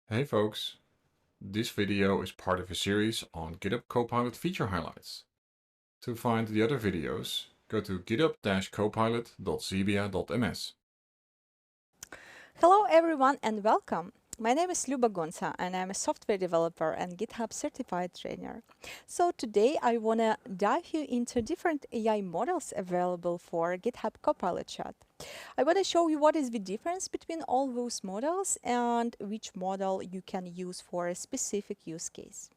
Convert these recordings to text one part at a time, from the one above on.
Hey folks, this video is part of a series on GitHub Copilot feature highlights. To find the other videos, go to github-copilot.zebia.ms. Hello everyone and welcome. My name is Liuba and I'm a software developer and GitHub certified trainer. So today I want to dive you into different AI models available for GitHub Copilot chat. I want to show you what is the difference between all those models and which model you can use for a specific use case.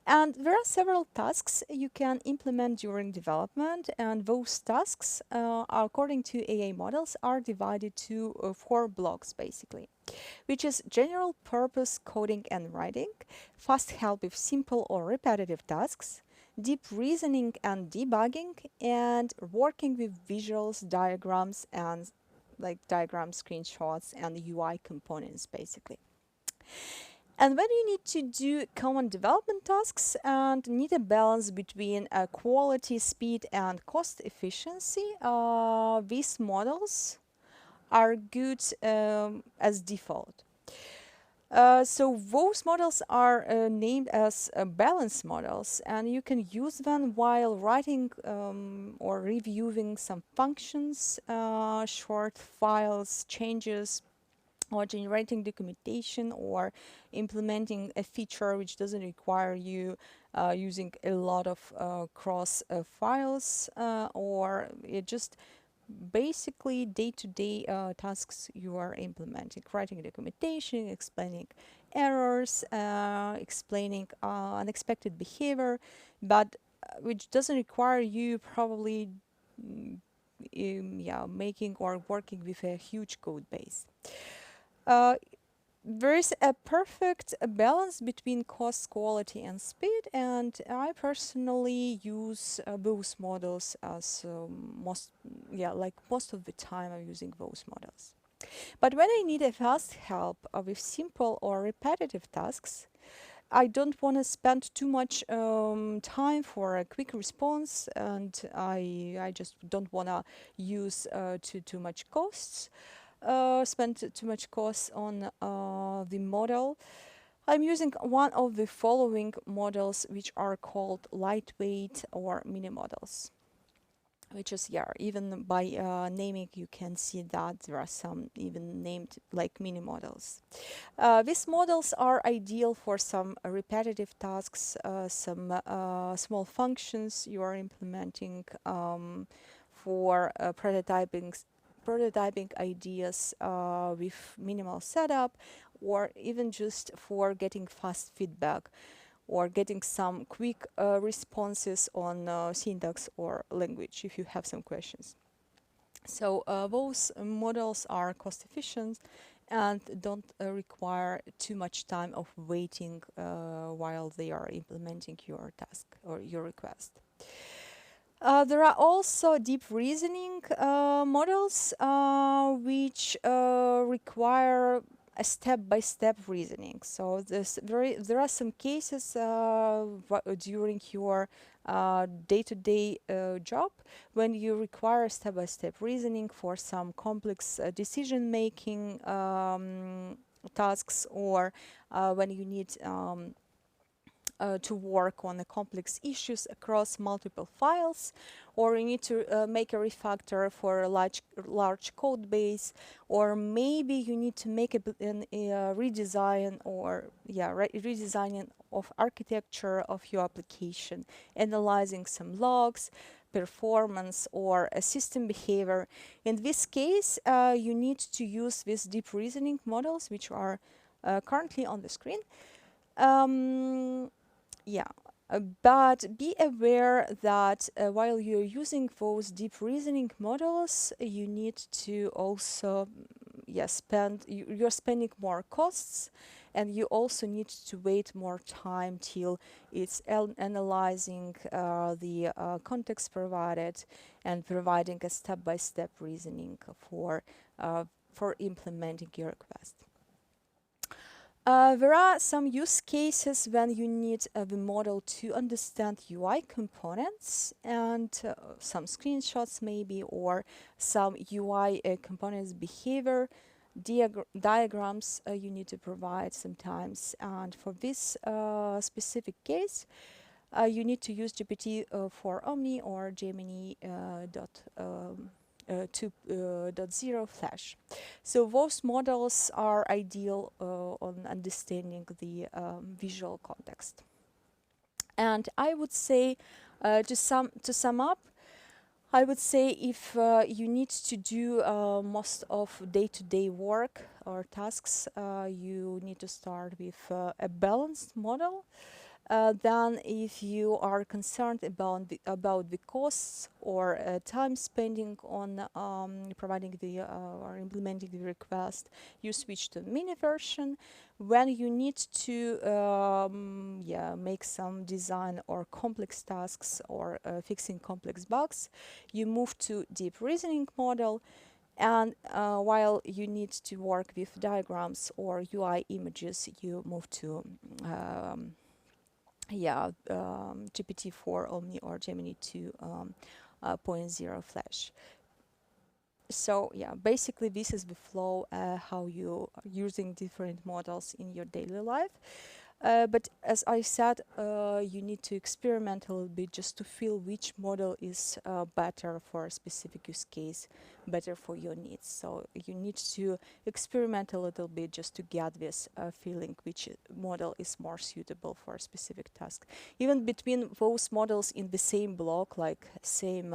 And there are several tasks you can implement during development, and those tasks, according to AI models, are divided to four blocks basically, which is general purpose coding and writing, fast help with simple or repetitive tasks, deep reasoning and debugging, and working with visuals, diagrams, and like diagram screenshots and UI components basically. And when you need to do common development tasks and need a balance between quality, speed, and cost efficiency, these models are good as default. So those models are named as balance models, and you can use them while writing or reviewing some functions, short files, changes, or generating documentation or implementing a feature which doesn't require you using a lot of cross files or it just basically day-to-day tasks you are implementing, writing documentation, explaining errors, explaining unexpected behavior, but which doesn't require you probably making or working with a huge code base. Uh, there is a perfect balance between cost, quality, and speed, and I personally use those models as most of the time I'm using those models. But when I need a fast help with simple or repetitive tasks, I don't want to spend too much time for a quick response, and I just don't want to use too much costs spend too much cost on the model. I'm using one of the following models, which are called lightweight or mini models. Which is, yeah, even by naming, you can see that there are some even named like mini models. These models are ideal for some repetitive tasks, some small functions you are implementing for prototyping ideas with minimal setup, or even just for getting fast feedback or getting some quick responses on syntax or language if you have some questions. So those models are cost efficient and don't require too much time of waiting while they are implementing your task or your request. There are also deep reasoning models which require a step-by-step reasoning. So there are some cases during your day-to-day job when you require step-by-step reasoning for some complex decision-making tasks, or when you need to work on the complex issues across multiple files, or you need to make a refactor for a large code base, or maybe you need to make a redesign or redesigning of architecture of your application, analyzing some logs, performance, or a system behavior. In this case, you need to use these deep reasoning models, which are currently on the screen. Um, yeah, but be aware that while you're using those deep reasoning models, you need to also, you're spending more costs, and you also need to wait more time till it's analyzing the context provided and providing a step-by-step reasoning for implementing your request. There are some use cases when you need the model to understand UI components and some screenshots maybe, or some UI components behavior diagrams you need to provide sometimes. And for this specific case, you need to use GPT for Omni or Gemini 2.0 Flash. So those models are ideal on understanding the visual context. And I would say, to sum up, I would say if you need to do most of day-to-day work or tasks, you need to start with a balanced model. Then if you are concerned about the costs or time spending on providing the or implementing the request, you switch to mini version. When you need to make some design or complex tasks or fixing complex bugs, you move to deep reasoning model. And while you need to work with diagrams or UI images, you move to GPT-4 Omni or Gemini 2.0 Flash. So yeah, basically this is the flow, how you are using different models in your daily life. But as I said, you need to experiment a little bit just to feel which model is better for a specific use case, better for your needs. So you need to experiment a little bit just to get this feeling which model is more suitable for a specific task. Even between those models in the same block, like same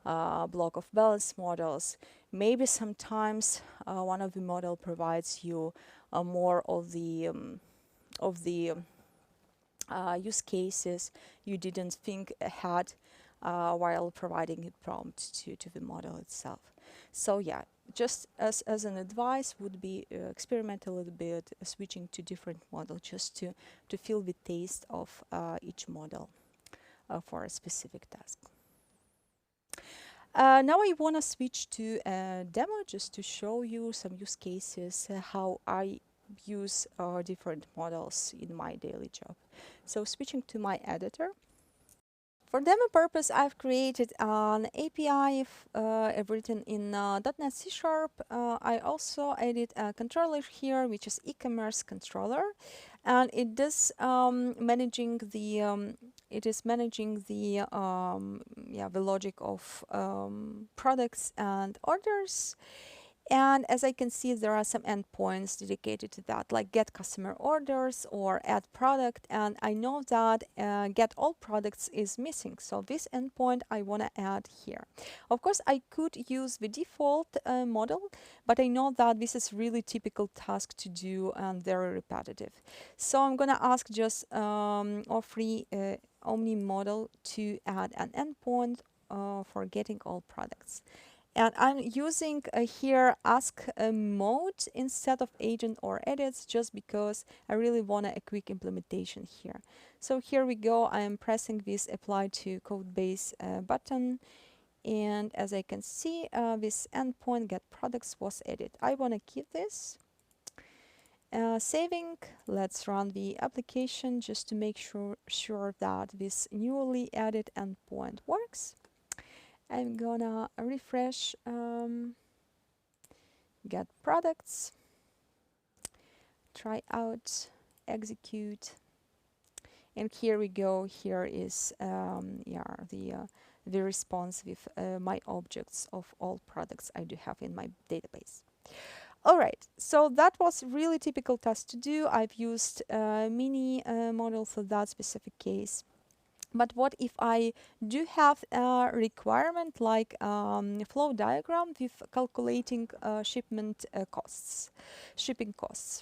block of balance models, maybe sometimes one of the model provides you more of the use cases you didn't think ahead while providing it prompt to the model itself. So yeah, just as an advice would be experiment a little bit, switching to different model just to feel the taste of each model for a specific task. Now I want to switch to a demo just to show you some use cases, how I use different models in my daily job. So switching to my editor. For demo purpose, I've created an API written in .NET C#. I also added a controller here, which is e-commerce controller, and it does managing the the logic of products and orders. And as I can see, there are some endpoints dedicated to that, like get customer orders or add product. And I know that get all products is missing. So this endpoint I want to add here. Of course, I could use the default model, but I know that this is really typical task to do and very repetitive. So I'm going to ask just free Omni model to add an endpoint for getting all products. And I'm using here ask mode instead of agent or edits, just because I really want a quick implementation here. So here we go. I am pressing this apply to code base button. And as I can see, this endpoint get products was added. I want to keep this. Saving, let's run the application just to make sure that this newly added endpoint works. I'm gonna refresh, get products, try out, execute, and here we go. Here is the response with my objects of all products I do have in my database. All right, so that was really typical task to do. I've used mini model for that specific case. But what if I do have a requirement like flow diagram with calculating shipping costs,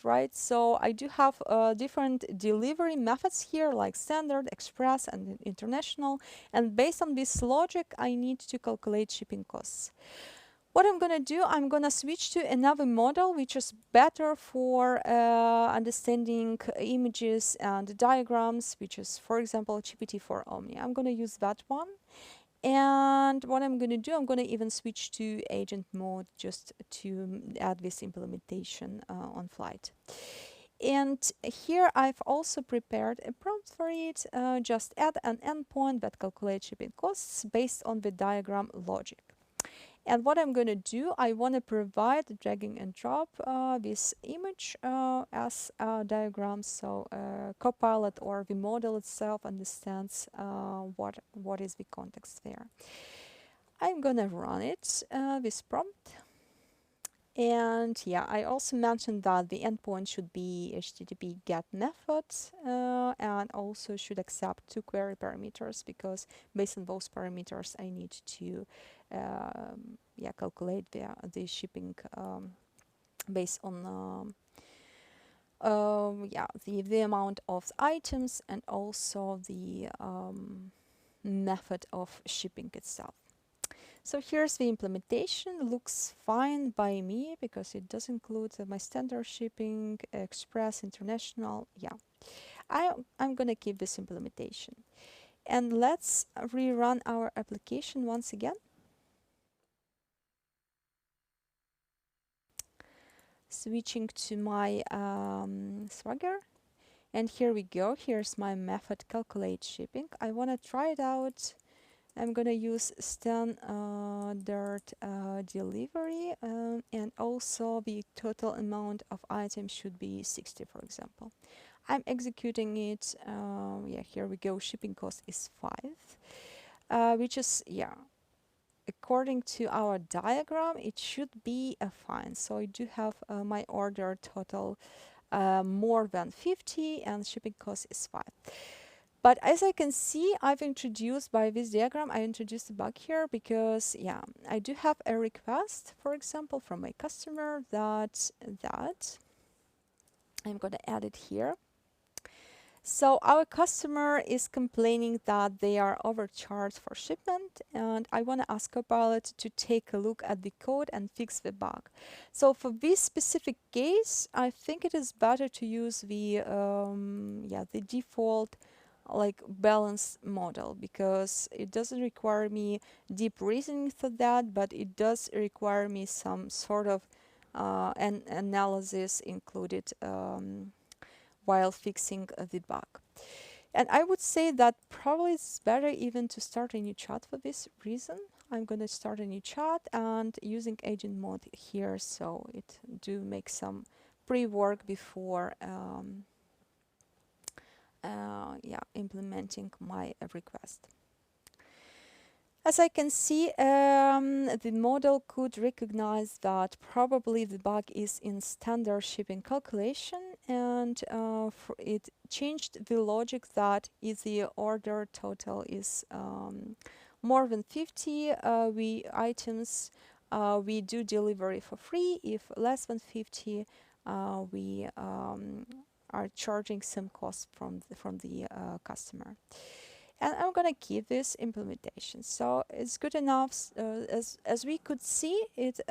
right? So I do have different delivery methods here, like standard, express, and international. And based on this logic, I need to calculate shipping costs. What I'm going to do, I'm going to switch to another model which is better for understanding images and diagrams, which is, for example, GPT-4 Omni. I'm going to use that one. And what I'm going to do, I'm going to even switch to agent mode just to add this implementation on flight. And here I've also prepared a prompt for it. Just add an endpoint that calculates shipping costs based on the diagram logic. And what I'm going to do, I want to provide dragging and drop this image as a diagram, so Copilot or the model itself understands what is the context there. I'm going to run it, this prompt. And yeah, I also mentioned that the endpoint should be HTTP GET method and also should accept 2 query parameters, because based on those parameters I need to yeah, calculate the shipping based on yeah, the amount of items and also the method of shipping itself. So here's the implementation. Looks fine by me because it does include my standard shipping, express, international. Yeah, I'm gonna keep this implementation. And let's rerun our application once again. Switching to my Swagger. And here we go. Here's my method calculate shipping. I want to try it out. I'm gonna use standard delivery and also the total amount of items should be 60, for example. I'm executing it. Yeah, here we go. Shipping cost is 5, which is, yeah, according to our diagram, it should be fine. So I do have my order total more than 50 and shipping cost is 5. But as I can see, I've introduced by this diagram, I introduced a bug here because, yeah, I do have a request, for example, from my customer that I'm going to add it here. So our customer is complaining that they are overcharged for shipment, and I want to ask Copilot to take a look at the code and fix the bug. So for this specific case, I think it is better to use the yeah, the default like balance model, because it doesn't require me deep reasoning for that, but it does require me some sort of an analysis included while fixing the bug. And I would say that probably it's better even to start a new chat for this reason. I'm going to start a new chat and using agent mode here, so it do make some pre-work before yeah, implementing my request. As I can see, the model could recognize that probably the bug is in standard shipping calculation, and it changed the logic that if the order total is more than 50 items, we do delivery for free. If less than 50, we are charging some cost from the customer. And I'm gonna keep this implementation. So it's good enough. As we could see, it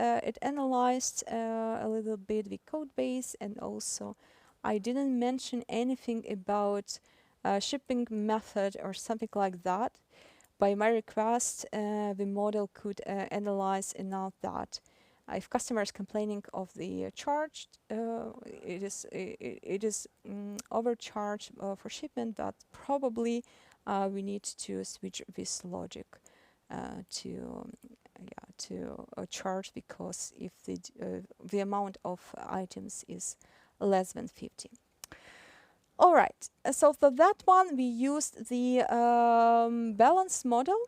analyzed a little bit the code base, and also I didn't mention anything about shipping method or something like that. By my request, the model could analyze enough that if customer is complaining of the charge, it is overcharged for shipment, that probably we need to switch this logic to charge, because if the amount of items is less than 50. All right, so for that one we used the balance model,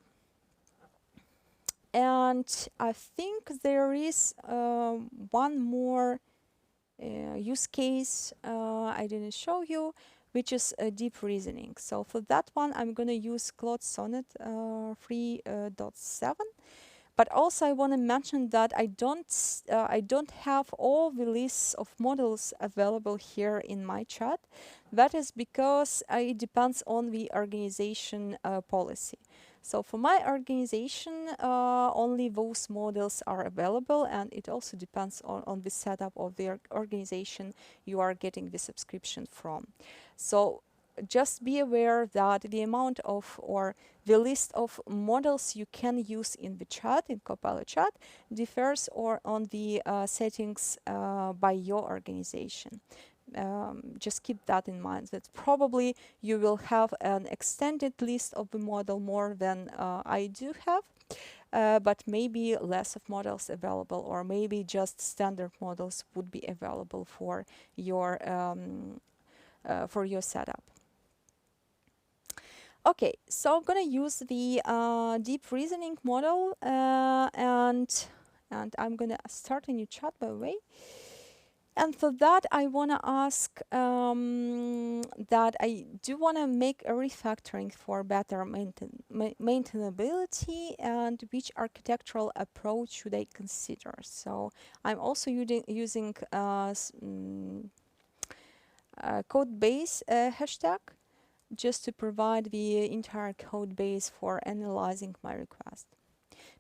and I think there is one more use case I didn't show you, which is deep reasoning. So for that one, I'm going to use Claude Sonnet 3.7. But also I want to mention that I don't have all the lists of models available here in my chat. That is because it depends on the organization policy. So for my organization, only those models are available, and it also depends on the setup of the organization you are getting the subscription from. So just be aware that the amount of, or the list of models you can use in the chat, in Copilot chat, differs or on the settings by your organization. Just keep that in mind, that probably you will have an extended list of the model more than I do have. but maybe less of models available, or maybe just standard models would be available for your setup. Okay, so I'm gonna use the deep reasoning model, and I'm gonna start a new chat, by the way. And for that, I want to ask that I do want to make a refactoring for better maintainability, and which architectural approach should I consider? So I'm also using code base hashtag just to provide the entire code base for analyzing my request.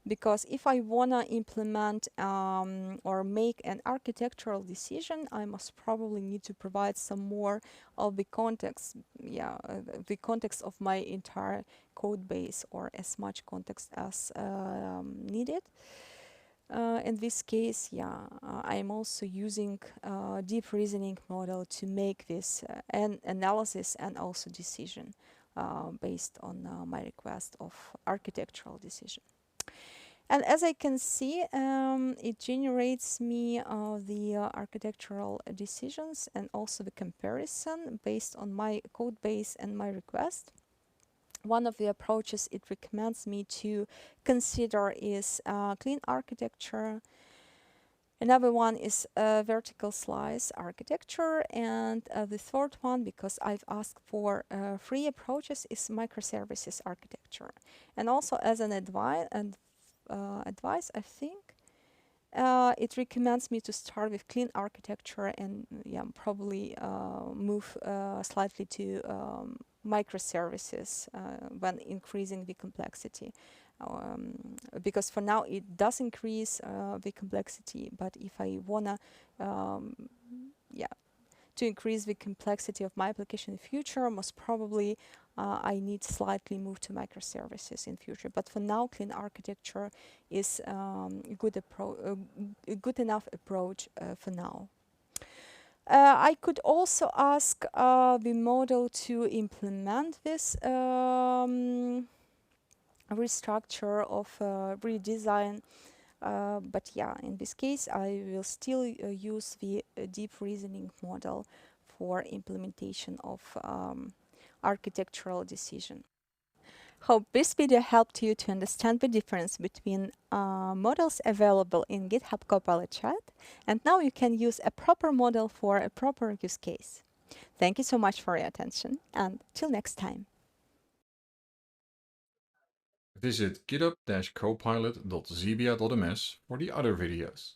Because if I want to implement or make an architectural decision, I must probably need to provide some more of the context, the context of my entire code base, or as much context as needed. In this case, I'm also using deep reasoning model to make this an analysis and also decision based on my request of architectural decision. And as I can see, it generates me the architectural decisions and also the comparison based on my code base and my request. One of the approaches it recommends me to consider is clean architecture. Another one is vertical slice architecture. And the third one, because I've asked for free approaches, is microservices architecture. And also as an advice, I think it recommends me to start with clean architecture and probably move slightly to microservices when increasing the complexity. Because for now it does increase the complexity, but if I wanna to increase the complexity of my application in the future, most probably I need slightly move to microservices in future. But for now, clean architecture is a good enough approach for now. I could also ask the model to implement this restructure of redesign. But in this case, I will still use the deep reasoning model for implementation of architectural decision. Hope this video helped you to understand the difference between models available in GitHub Copilot chat, and now you can use a proper model for a proper use case. Thank you so much for your attention, and till next time. Visit github-copilot.zebia.ms for the other videos.